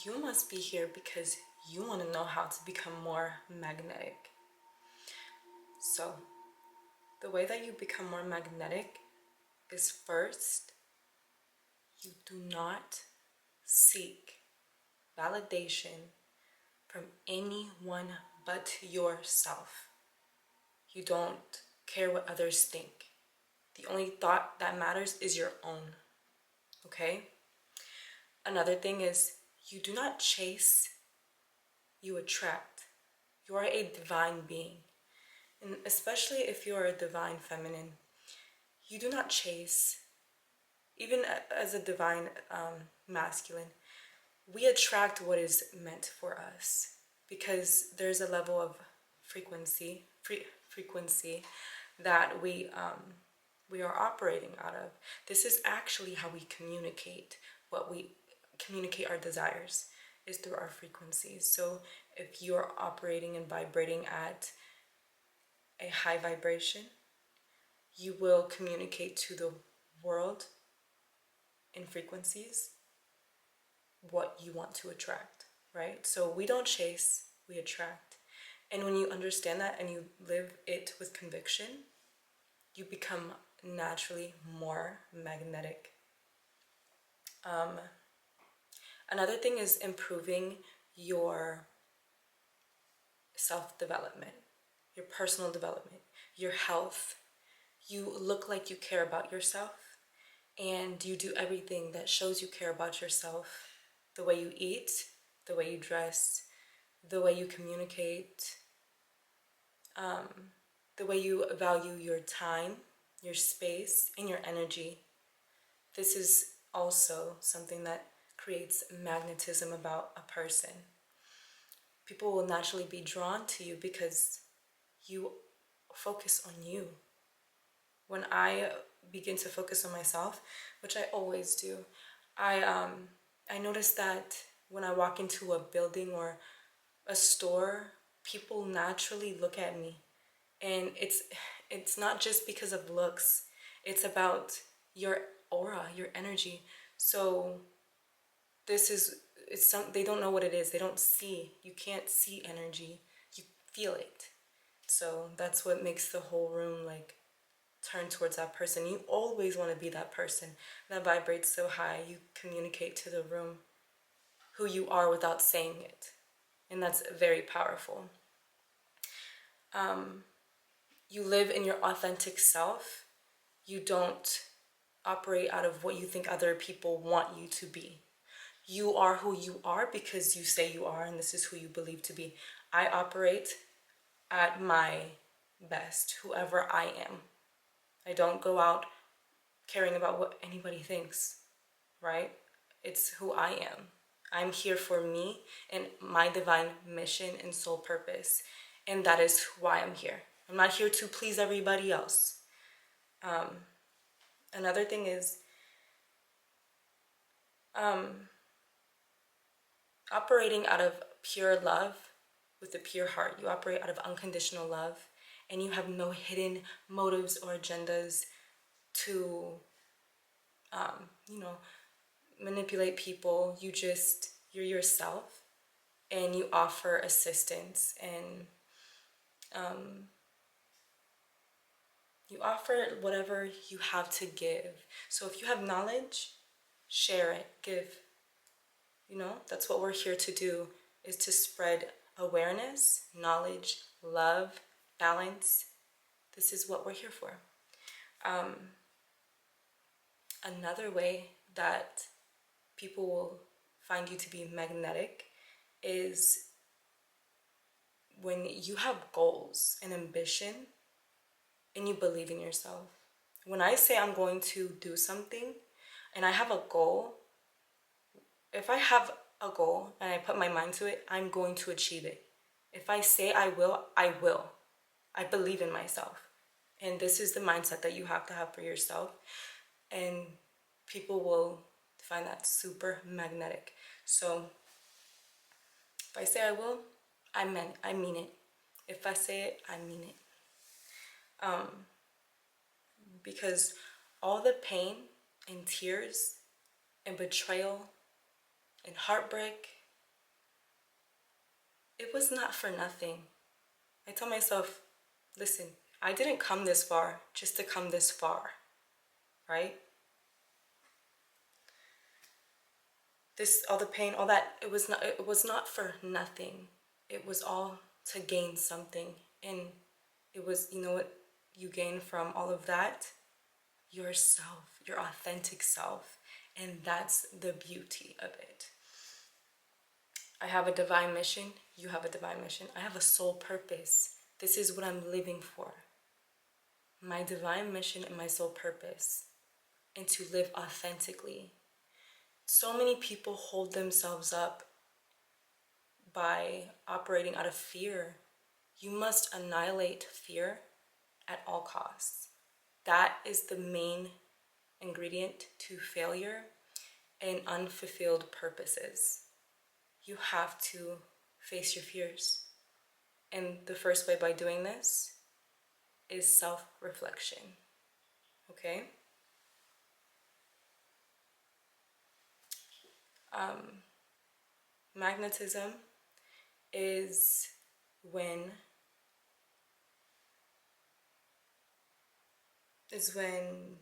you must be here because you want to know how to become more magnetic. So, the way that you become more magnetic is first, you do not seek validation from anyone but yourself. You don't care what others think. The only thought that matters is your own. Okay? Another thing is you do not chase, you attract. You are a divine being. And especially if you are a divine feminine, you do not chase. Even as a divine masculine, we attract what is meant for us because there's a level of frequency that we are operating out of. This is actually how we communicate what we communicate our desires is through our frequencies. So if you're operating and vibrating at a high vibration, you will communicate to the world in frequencies what you want to attract, right? So we don't chase, we attract. And when you understand that and you live it with conviction, you become naturally more magnetic. Another thing is improving your self-development, your personal development, your health. You look like you care about yourself and you do everything that shows you care about yourself. The way you eat, the way you dress, the way you communicate, the way you value your time, your space, and your energy. This is also something that creates magnetism about a person. People will naturally be drawn to you because you focus on you. When I begin to focus on myself, which I always do, I notice that when I walk into a building or a store, people naturally look at me, and it's not just because of looks. It's about your aura, your energy. So this is it's some they don't know what it is. They don't see. You can't see energy. You feel it. So that's what makes the whole room like turn towards that person. You always want to be that person that vibrates so high. You communicate to the room who you are without saying it. And that's very powerful. You live in your authentic self. You don't operate out of what you think other people want you to be. You are who you are because you say you are, and this is who you believe to be. I operate at my best, whoever I am. I don't go out caring about what anybody thinks, right? It's who I am. I'm here for me and my divine mission and soul purpose, and that is why I'm here. I'm not here to please everybody else. Another thing is operating out of pure love with a pure heart. You operate out of unconditional love, and you have no hidden motives or agendas to, you know, manipulate people. You're yourself, and you offer assistance, and you offer whatever you have to give. So if you have knowledge, share it, give. That's what we're here to do, is to spread awareness, knowledge, love, balance. This is what we're here for. Another way that people will find you to be magnetic is when you have goals and ambition and you believe in yourself. When I say I'm going to do something and I have a goal, if I have a goal and I put my mind to it, I'm going to achieve it. If I say I will, I will. I believe in myself. And this is the mindset that you have to have for yourself. And people will find that super magnetic. So if I say I will, I mean it. If I say it, I mean it. Because all the pain and tears and betrayal and heartbreak it was not for nothing. I tell myself, listen, I didn't come this far just to come this far, right? This, all the pain, all that, it was not for nothing. It was all to gain something. And it was, you know what you gain from all of that? Yourself, your authentic self. And that's the beauty of it. I have a divine mission. You have a divine mission. I have a soul purpose. This is what I'm living for. My divine mission and my soul purpose. And to live authentically. So many people hold themselves up by operating out of fear. You must annihilate fear at all costs. That is the main ingredient to failure and unfulfilled purposes. You have to face your fears. And the first way by doing this is self-reflection. Okay? Magnetism is when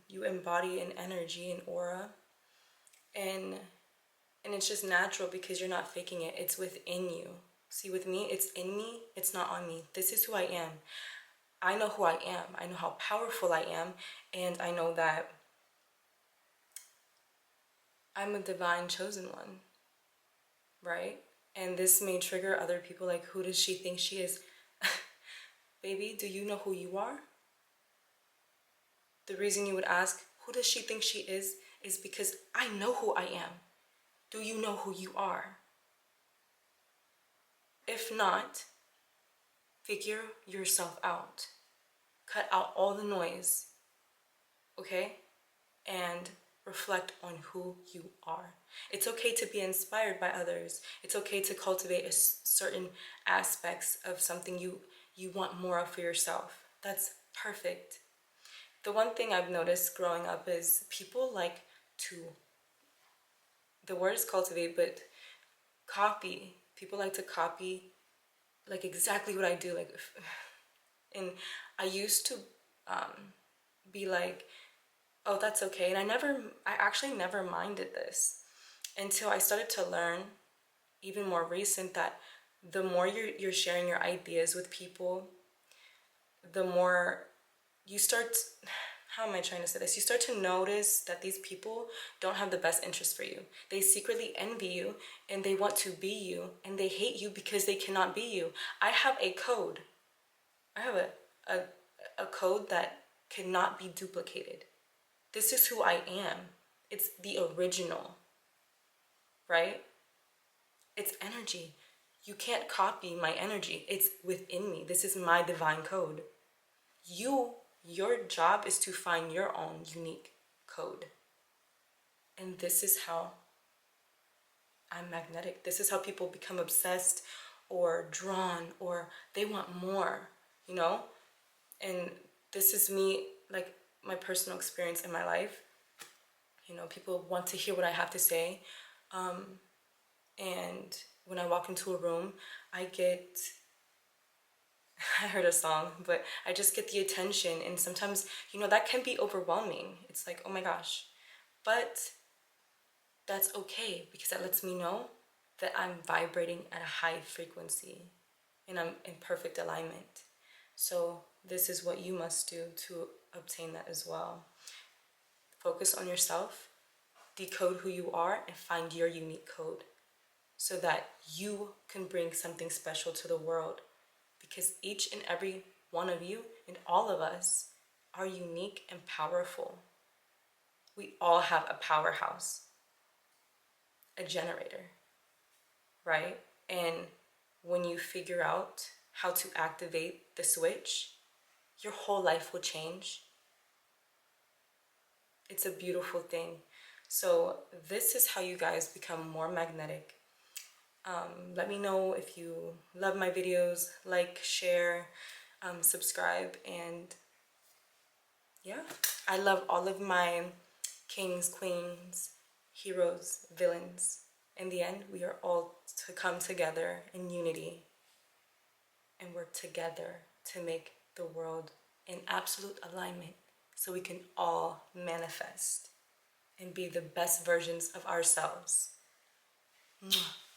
you embody an energy, an aura, and it's just natural because you're not faking it. It's within you. See, with me, it's in me, it's not on me. This is who I am. I know who I am. I know how powerful I am, and I know that I'm a divine chosen one, right? And this may trigger other people like, who does she think she is? Baby, do you know who you are? The reason you would ask, who does she think she is because I know who I am. Do you know who you are? If not, figure yourself out. Cut out all the noise, okay? And reflect on who you are. It's okay to be inspired by others. It's okay to cultivate certain aspects of something you want more of for yourself. That's perfect. The one thing I've noticed growing up is people like to, the word is cultivate, but copy. People like to copy like exactly what I do. Like, and I used to be like, oh, that's okay. And I actually never minded this until I started to learn, even more recent, that the more you're sharing your ideas with people, the more you start, how am I trying to say this? You start to notice that these people don't have the best interest for you. They secretly envy you and they want to be you and they hate you because they cannot be you. I have a code. I have a code that cannot be duplicated. This is who I am. It's the original, right? It's energy. You can't copy my energy. It's within me. This is my divine code. Your job is to find your own unique code. And this is how I'm magnetic. This is how people become obsessed or drawn or they want more, you know? And this is me, like my personal experience in my life. You know, people want to hear what I have to say. And when I walk into a room, I heard a song, but I just get the attention. And sometimes, you know, that can be overwhelming. It's like, oh my gosh. But that's okay because that lets me know that I'm vibrating at a high frequency and I'm in perfect alignment. So this is what you must do to obtain that as well. Focus on yourself, decode who you are, and find your unique code so that you can bring something special to the world. Because each and every one of you and all of us are unique and powerful. We all have a powerhouse, a generator, right? And when you figure out how to activate the switch, your whole life will change. It's a beautiful thing. So this is how you guys become more magnetic. Let me know if you love my videos, like, share, subscribe, and yeah, I love all of my kings, queens, heroes, villains. In the end, we are all to come together in unity. and work together to make the world in absolute alignment so we can all manifest and be the best versions of ourselves. Mwah.